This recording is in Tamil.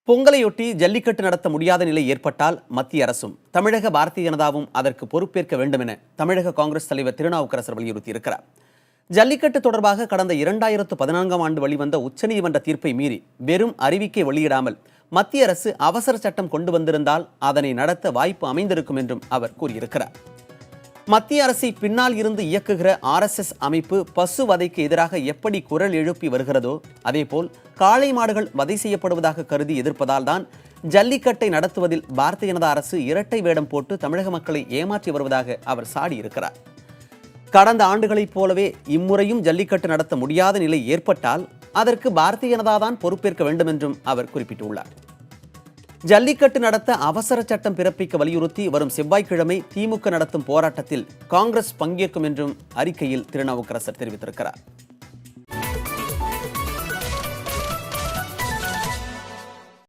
பொங்கலையொட்டி ஜல்லிக்கட்டு நடத்த முடியாத நிலை ஏற்பட்டால் மத்திய அரசும் தமிழக பாரதிய ஜனதாவும் அதற்கு பொறுப்பேற்க வேண்டும் என தமிழக காங்கிரஸ் தலைவர் திருநாவுக்கரசர் வலியுறுத்தியிருக்கிறார். ஜல்லிக்கட்டு தொடர்பாக கடந்த 2014ஆம் ஆண்டு வெளிவந்த உச்சநீதிமன்ற தீர்ப்பை மீறி வெறும் அறிவிக்கை வெளியிடாமல் மத்திய அரசு அவசர சட்டம் கொண்டு வந்திருந்தால் அதனை நடத்த வாய்ப்பு அமைந்திருக்கும் என்றும் அவர் கூறியிருக்கிறார். மத்திய அரசை பின்னால் இருந்து இயக்குகிற RSS அமைப்பு பசு வதைக்கு எதிராக எப்படி குரல் எழுப்பி வருகிறதோ அதேபோல் காளை மாடுகள் வதை செய்யப்படுவதாக கருதி எதிர்ப்பதால் தான் ஜல்லிக்கட்டை நடத்துவதில் பாரதிய ஜனதா அரசு இரட்டை வேடம் போட்டு தமிழக மக்களை ஏமாற்றி வருவதாக அவர் சாடியிருக்கிறார். கடந்த ஆண்டுகளைப் போலவே இம்முறையும் ஜல்லிக்கட்டு நடத்த முடியாத நிலை ஏற்பட்டால் அதற்கு பாரதிய ஜனதா தான் பொறுப்பேற்க வேண்டும் என்றும் அவர் குறிப்பிட்டுள்ளார். ஜல்லிக்கட்டு நடத்த அவசர சட்டம் பிறப்பிக்க வலியுறுத்தி வரும் செவ்வாய்க்கிழமை திமுக நடத்தும் போராட்டத்தில் காங்கிரஸ் பங்கேற்கும் என்றும் அறிக்கையில் திருநாவுக்கரசர் தெரிவித்திருக்கிறார்.